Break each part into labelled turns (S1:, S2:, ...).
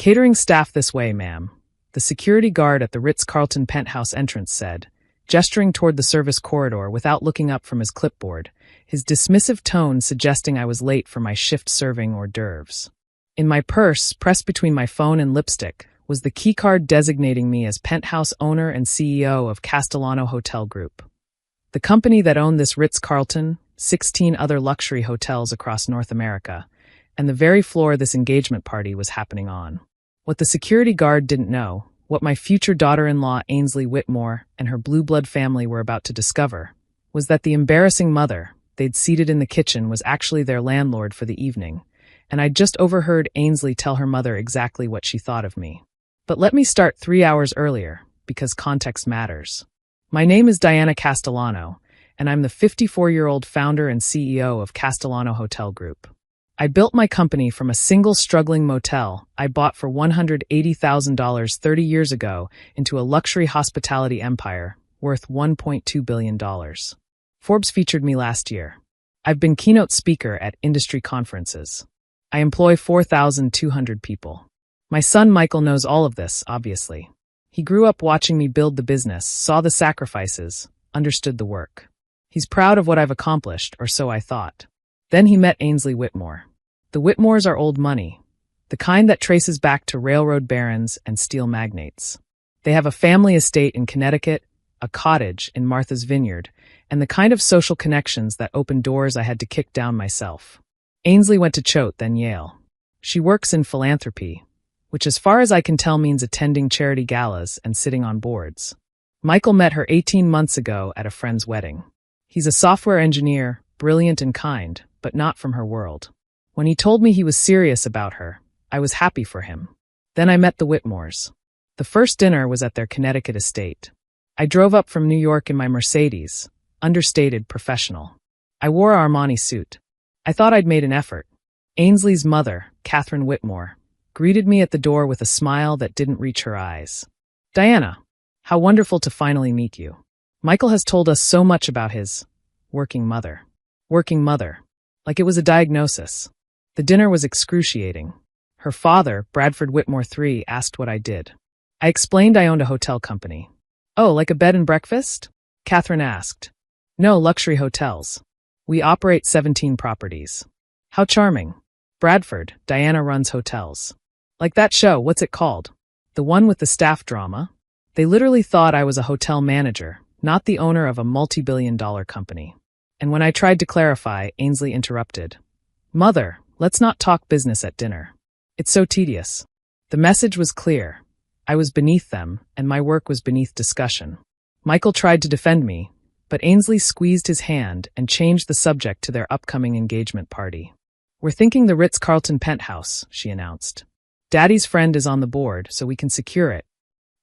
S1: Catering staff this way, ma'am, the security guard at the Ritz-Carlton Penthouse entrance said, gesturing toward the service corridor without looking up from his clipboard, his dismissive tone suggesting I was late for my shift serving hors d'oeuvres. In my purse, pressed between my phone and lipstick, was the keycard designating me as Penthouse owner and CEO of Castellano Hotel Group. The company that owned this Ritz-Carlton, 16 other luxury hotels across North America, and the very floor this engagement party was happening on. What the security guard didn't know, what my future daughter-in-law Ainsley Whitmore and her blue blood family were about to discover, was that the embarrassing mother they'd seated in the kitchen was actually their landlord for the evening, and I'd just overheard Ainsley tell her mother exactly what she thought of me. But let me start 3 hours earlier, because context matters. My name is Diana Castellano, and I'm the 54-year-old founder and CEO of Castellano Hotel Group. I built my company from a single struggling motel I bought for $180,000 30 years ago into a luxury hospitality empire worth $1.2 billion. Forbes featured me last year. I've been keynote speaker at industry conferences. I employ 4,200 people. My son Michael knows all of this, obviously. He grew up watching me build the business, saw the sacrifices, understood the work. He's proud of what I've accomplished, or so I thought. Then he met Ainsley Whitmore. The Whitmores are old money, the kind that traces back to railroad barons and steel magnates. They have a family estate in Connecticut, a cottage in Martha's Vineyard, and the kind of social connections that open doors I had to kick down myself. Ainsley went to Choate, then Yale. She works in philanthropy, which as far as I can tell means attending charity galas and sitting on boards. Michael met her 18 months ago at a friend's wedding. He's a software engineer, brilliant and kind, but not from her world. When he told me he was serious about her, I was happy for him. Then I met the Whitmores. The first dinner was at their Connecticut estate. I drove up from New York in my Mercedes, understated professional. I wore an Armani suit. I thought I'd made an effort. Ainsley's mother, Catherine Whitmore, greeted me at the door with a smile that didn't reach her eyes. Diana, how wonderful to finally meet you. Michael has told us so much about his working mother. Working mother. Like it was a diagnosis. The dinner was excruciating. Her father, Bradford Whitmore III, asked what I did. I explained I owned a hotel company. Oh, like a bed and breakfast? Catherine asked. No, luxury hotels. We operate 17 properties. How charming. Bradford, Diana runs hotels. Like that show, what's it called? The one with the staff drama? They literally thought I was a hotel manager, not the owner of a multi-billion-dollar company. And when I tried to clarify, Ainsley interrupted. Mother, let's not talk business at dinner. It's so tedious. The message was clear. I was beneath them, and my work was beneath discussion. Michael tried to defend me, but Ainsley squeezed his hand and changed the subject to their upcoming engagement party. We're thinking the Ritz-Carlton Penthouse, she announced. Daddy's friend is on the board, so we can secure it.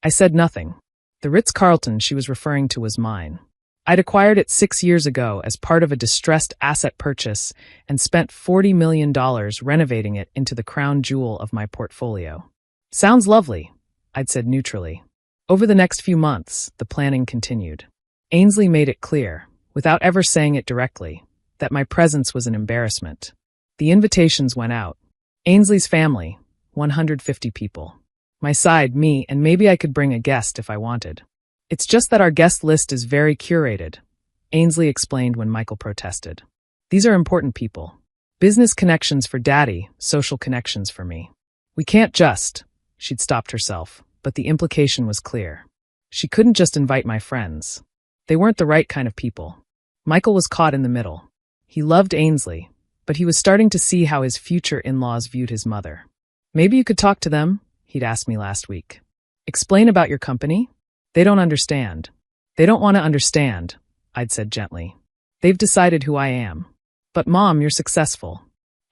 S1: I said nothing. The Ritz-Carlton she was referring to was mine. I'd acquired it 6 years ago as part of a distressed asset purchase and spent $40 million renovating it into the crown jewel of my portfolio. Sounds lovely, I'd said neutrally. Over the next few months, the planning continued. Ainsley made it clear, without ever saying it directly, that my presence was an embarrassment. The invitations went out. Ainsley's family, 150 people. My side, me, and maybe I could bring a guest if I wanted. It's just that our guest list is very curated, Ainsley explained when Michael protested. These are important people. Business connections for Daddy, social connections for me. We can't just, she'd stopped herself, but the implication was clear. She couldn't just invite my friends. They weren't the right kind of people. Michael was caught in the middle. He loved Ainsley, but he was starting to see how his future in-laws viewed his mother. Maybe you could talk to them, he'd asked me last week. Explain about your company? They don't understand. They don't want to understand, I'd said gently. They've decided who I am. But Mom, you're successful.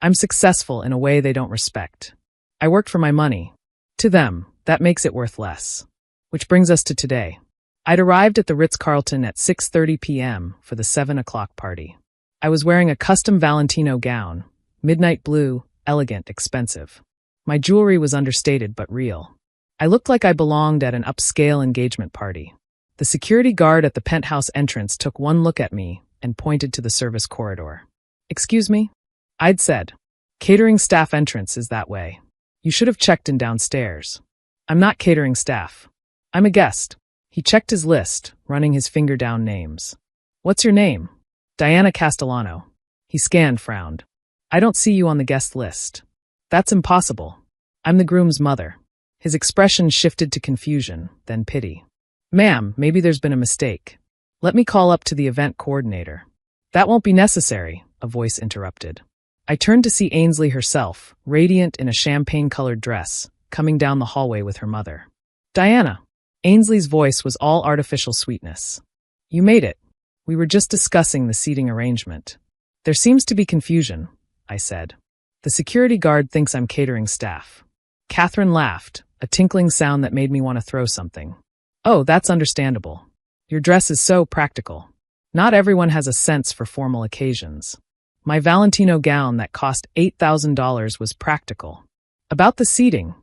S1: I'm successful in a way they don't respect. I worked for my money. To them, that makes it worth less. Which brings us to today. I'd arrived at the Ritz-Carlton at 6:30 p.m. for the 7 o'clock party. I was wearing a custom Valentino gown, midnight blue, elegant, expensive. My jewelry was understated but real. I looked like I belonged at an upscale engagement party. The security guard at the penthouse entrance took one look at me and pointed to the service corridor. Excuse me? I'd said. Catering staff entrance is that way. You should have checked in downstairs. I'm not catering staff. I'm a guest. He checked his list, running his finger down names. What's your name? Diana Castellano. He scanned, frowned. I don't see you on the guest list. That's impossible. I'm the groom's mother. His expression shifted to confusion, then pity. Ma'am, maybe there's been a mistake. Let me call up to the event coordinator. That won't be necessary, a voice interrupted. I turned to see Ainsley herself, radiant in a champagne-colored dress, coming down the hallway with her mother. Diana. Ainsley's voice was all artificial sweetness. You made it. We were just discussing the seating arrangement. There seems to be confusion, I said. The security guard thinks I'm catering staff. Catherine laughed, a tinkling sound that made me want to throw something. Oh, that's understandable. Your dress is so practical. Not everyone has a sense for formal occasions. My Valentino gown that cost $8,000 was practical. About the seating,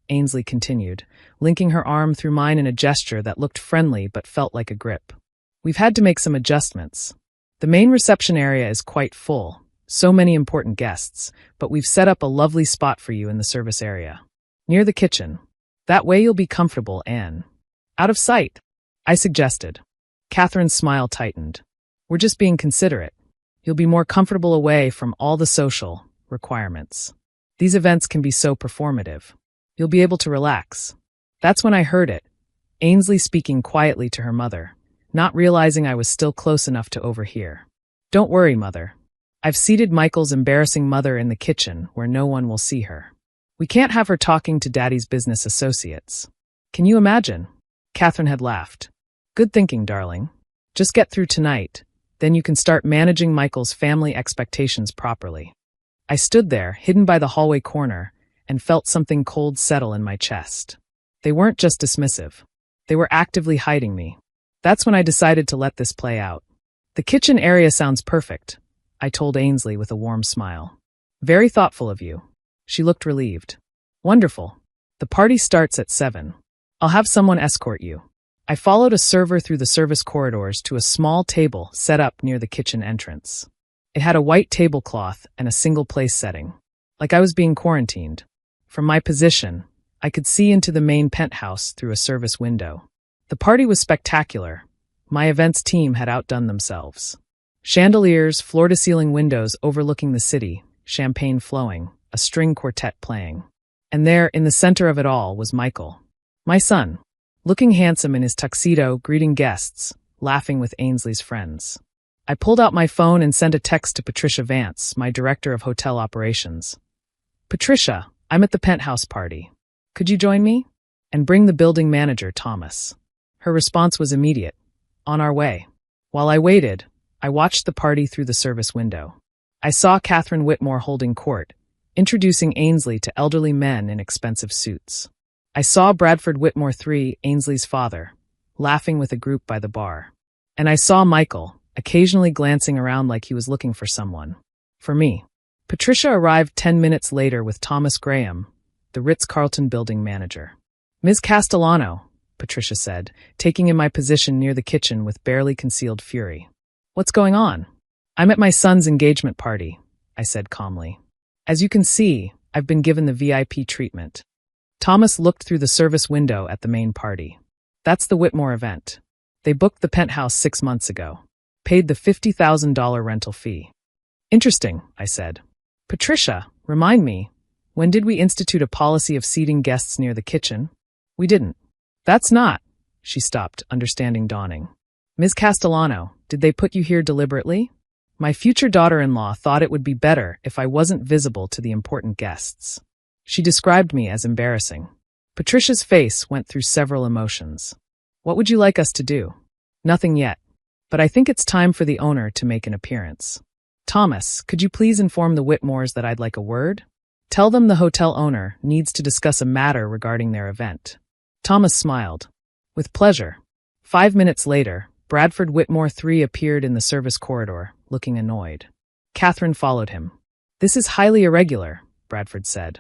S1: Ainsley continued, linking her arm through mine in a gesture that looked friendly but felt like a grip. We've had to make some adjustments. The main reception area is quite full, so many important guests, but we've set up a lovely spot for you in the service area. Near the kitchen. That way you'll be comfortable and out of sight, I suggested. Catherine's smile tightened. We're just being considerate. You'll be more comfortable away from all the social requirements. These events can be so performative. You'll be able to relax. That's when I heard it, Ainsley speaking quietly to her mother, not realizing I was still close enough to overhear. Don't worry, Mother. I've seated Michael's embarrassing mother in the kitchen where no one will see her. We can't have her talking to Daddy's business associates. Can you imagine? Catherine had laughed. Good thinking, darling. Just get through tonight, then you can start managing Michael's family expectations properly. I stood there, hidden by the hallway corner, and felt something cold settle in my chest. They weren't just dismissive. They were actively hiding me. That's when I decided to let this play out. The kitchen area sounds perfect, I told Ainsley with a warm smile. Very thoughtful of you. She looked relieved. Wonderful. The party starts at 7. I'll have someone escort you. I followed a server through the service corridors to a small table set up near the kitchen entrance. It had a white tablecloth and a single place setting, like I was being quarantined. From my position, I could see into the main penthouse through a service window. The party was spectacular. My events team had outdone themselves. Chandeliers, floor-to-ceiling windows overlooking the city, champagne flowing, a string quartet playing. And there, in the center of it all, was Michael. My son, looking handsome in his tuxedo, greeting guests, laughing with Ainsley's friends. I pulled out my phone and sent a text to Patricia Vance, my director of hotel operations. Patricia, I'm at the Penthouse party. Could you join me? And bring the building manager, Thomas. Her response was immediate. On our way. While I waited, I watched the party through the service window. I saw Ainsley Whitmore holding court, introducing Ainsley to elderly men in expensive suits. I saw Bradford Whitmore III, Ainsley's father, laughing with a group by the bar. And I saw Michael, occasionally glancing around like he was looking for someone. For me. Patricia arrived 10 minutes later with Thomas Graham, the Ritz-Carlton building manager. Ms. Castellano, Patricia said, taking in my position near the kitchen with barely concealed fury. What's going on? I'm at my son's engagement party, I said calmly. As you can see, I've been given the VIP treatment. Thomas looked through the service window at the main party. That's the Whitmore event. They booked the Penthouse 6 months ago. Paid the $50,000 rental fee. Interesting, I said. Patricia, remind me, when did we institute a policy of seating guests near the kitchen? We didn't. That's not. She stopped, understanding dawning. Ms. Castellano, did they put you here deliberately? My future daughter-in-law thought it would be better if I wasn't visible to the important guests. She described me as embarrassing. Patricia's face went through several emotions. What would you like us to do? Nothing yet. But I think it's time for the owner to make an appearance. Thomas, could you please inform the Whitmores that I'd like a word? Tell them the hotel owner needs to discuss a matter regarding their event. Thomas smiled. With pleasure. 5 minutes later, Bradford Whitmore III appeared in the service corridor, looking annoyed. Catherine followed him. This is highly irregular, Bradford said.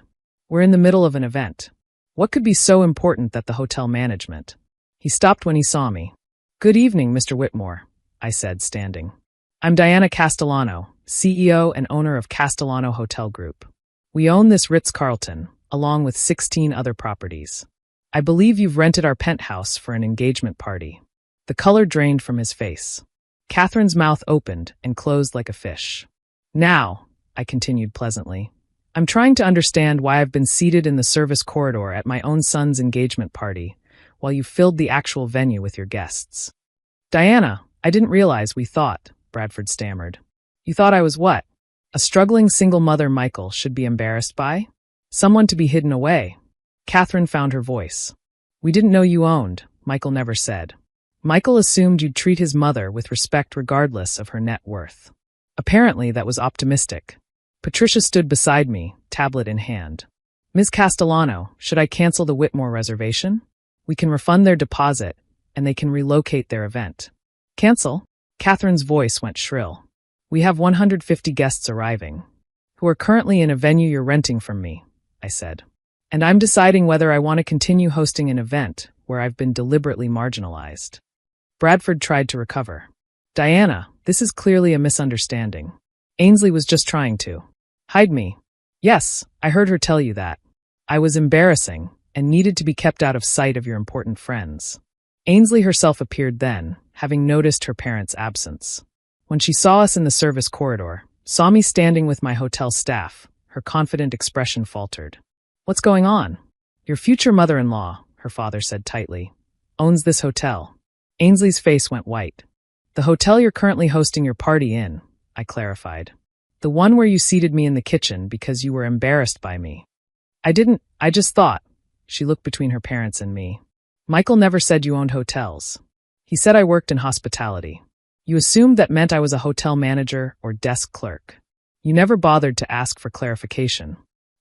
S1: We're in the middle of an event. What could be so important that the hotel management? He stopped when he saw me. Good evening, Mr. Whitmore, I said, standing. I'm Diana Castellano, CEO and owner of Castellano Hotel Group. We own this Ritz-Carlton, along with 16 other properties. I believe you've rented our penthouse for an engagement party. The color drained from his face. Catherine's mouth opened and closed like a fish. Now, I continued pleasantly, I'm trying to understand why I've been seated in the service corridor at my own son's engagement party, while you filled the actual venue with your guests. Diana, I didn't realize we thought, Bradford stammered. You thought I was what? A struggling single mother Michael should be embarrassed by? Someone to be hidden away. Catherine found her voice. We didn't know you owned, Michael never said. Michael assumed you'd treat his mother with respect regardless of her net worth. Apparently, that was optimistic. Patricia stood beside me, tablet in hand. Ms. Castellano, should I cancel the Whitmore reservation? We can refund their deposit, and they can relocate their event. Cancel? Catherine's voice went shrill. We have 150 guests arriving, who are currently in a venue you're renting from me, I said. And I'm deciding whether I want to continue hosting an event where I've been deliberately marginalized. Bradford tried to recover. Diana, this is clearly a misunderstanding. Ainsley was just trying to hide me. Yes, I heard her tell you that. I was embarrassing and needed to be kept out of sight of your important friends. Ainsley herself appeared then, having noticed her parents' absence. When she saw us in the service corridor, saw me standing with my hotel staff, her confident expression faltered. What's going on? Your future mother-in-law, her father said tightly, owns this hotel. Ainsley's face went white. The hotel you're currently hosting your party in, I clarified. The one where you seated me in the kitchen because you were embarrassed by me. I just thought. She looked between her parents and me. Michael never said you owned hotels. He said I worked in hospitality. You assumed that meant I was a hotel manager or desk clerk. You never bothered to ask for clarification.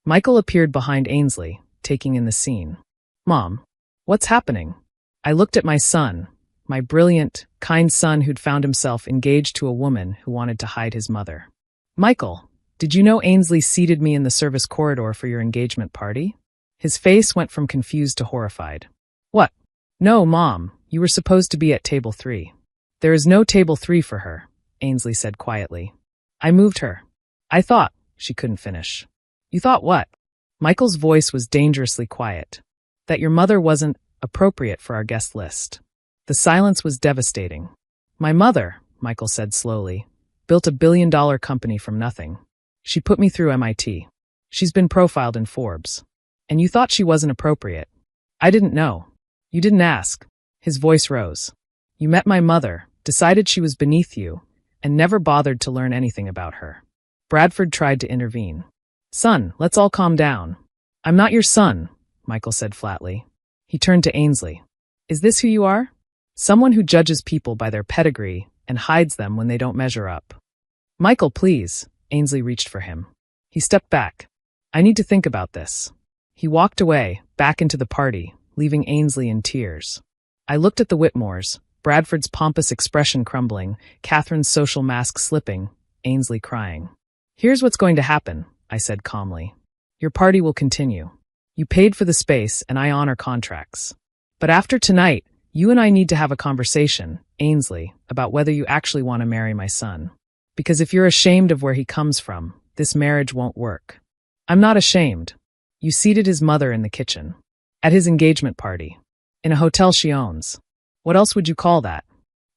S1: Michael appeared behind Ainsley, taking in the scene. Mom, what's happening? I looked at my son, my brilliant, kind son who'd found himself engaged to a woman who wanted to hide his mother. Michael, did you know Ainsley seated me in the service corridor for your engagement party? His face went from confused to horrified. What? No, Mom, you were supposed to be at table 3. There is no table 3 for her, Ainsley said quietly. I moved her. I thought, she couldn't finish. You thought what? Michael's voice was dangerously quiet. That your mother wasn't appropriate for our guest list. The silence was devastating. My mother, Michael said slowly, built $1 billion company from nothing. She put me through MIT. She's been profiled in Forbes. And you thought she wasn't appropriate. I didn't know. You didn't ask. His voice rose. You met my mother, decided she was beneath you, and never bothered to learn anything about her. Bradford tried to intervene. Son, let's all calm down. I'm not your son, Michael said flatly. He turned to Ainsley. Is this who you are? Someone who judges people by their pedigree and hides them when they don't measure up. Michael, please. Ainsley reached for him. He stepped back. I need to think about this. He walked away, back into the party, leaving Ainsley in tears. I looked at the Whitmores, Bradford's pompous expression crumbling, Catherine's social mask slipping, Ainsley crying. Here's what's going to happen, I said calmly. Your party will continue. You paid for the space and I honor contracts. But after tonight, you and I need to have a conversation, Ainsley, about whether you actually want to marry my son. Because if you're ashamed of where he comes from, this marriage won't work. I'm not ashamed. You seated his mother in the kitchen. At his engagement party. In a hotel she owns. What else would you call that?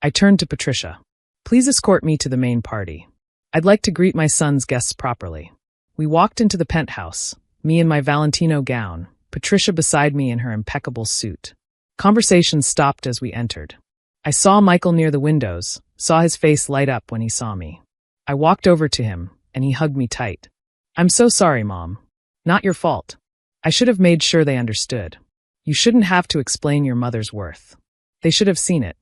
S1: I turned to Patricia. Please escort me to the main party. I'd like to greet my son's guests properly. We walked into the penthouse, me in my Valentino gown, Patricia beside me in her impeccable suit. Conversation stopped as we entered. I saw Michael near the windows, saw his face light up when he saw me. I walked over to him, and he hugged me tight. I'm so sorry, Mom. Not your fault. I should have made sure they understood. You shouldn't have to explain your mother's worth. They should have seen it.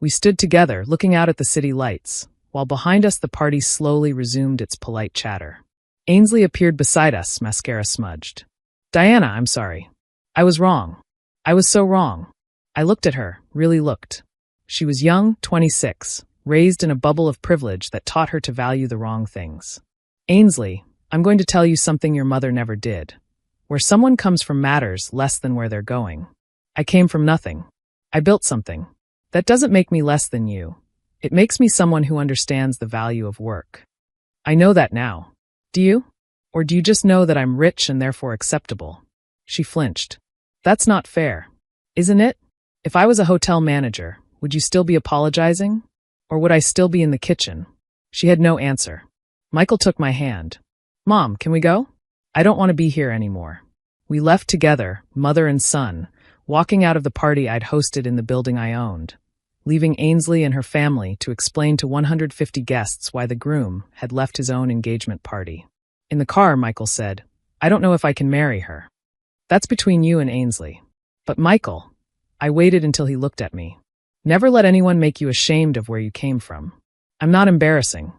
S1: We stood together, looking out at the city lights, while behind us the party slowly resumed its polite chatter. Ainsley appeared beside us, mascara smudged. Diana, I'm sorry. I was wrong. I was so wrong. I looked at her, really looked. She was young, 26, raised in a bubble of privilege that taught her to value the wrong things. Ainsley, I'm going to tell you something your mother never did. Where someone comes from matters less than where they're going. I came from nothing. I built something. That doesn't make me less than you. It makes me someone who understands the value of work. I know that now. Do you? Or do you just know that I'm rich and therefore acceptable? She flinched. That's not fair. Isn't it? If I was a hotel manager, would you still be apologizing? Or would I still be in the kitchen? She had no answer. Michael took my hand. Mom, can we go? I don't want to be here anymore. We left together, mother and son, walking out of the party I'd hosted in the building I owned, leaving Ainsley and her family to explain to 150 guests why the groom had left his own engagement party. In the car, Michael said, I don't know if I can marry her. That's between you and Ainsley. But Michael, I waited until he looked at me. Never let anyone make you ashamed of where you came from. I'm not embarrassing.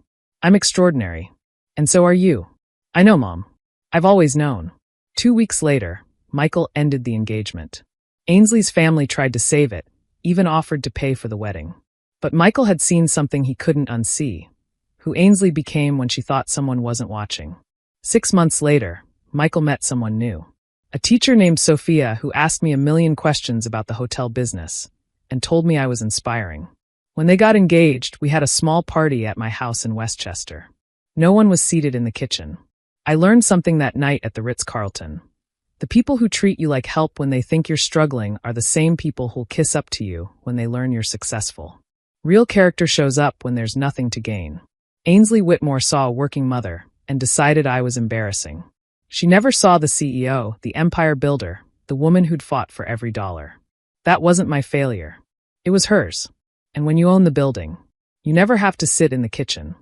S1: I'm extraordinary. And so are you. I know, Mom. I've always known. 2 weeks later, Michael ended the engagement. Ainsley's family tried to save it, even offered to pay for the wedding. But Michael had seen something he couldn't unsee, who Ainsley became when she thought someone wasn't watching. 6 months later, Michael met someone new. A teacher named Sophia who asked me a million questions about the hotel business and told me I was inspiring. When they got engaged, we had a small party at my house in Westchester. No one was seated in the kitchen. I learned something that night at the Ritz-Carlton. The people who treat you like help when they think you're struggling are the same people who'll kiss up to you when they learn you're successful. Real character shows up when there's nothing to gain. Ainsley Whitmore saw a working mother and decided I was embarrassing. She never saw the CEO, the empire builder, the woman who'd fought for every dollar. That wasn't my failure. It was hers. And when you own the building, you never have to sit in the kitchen.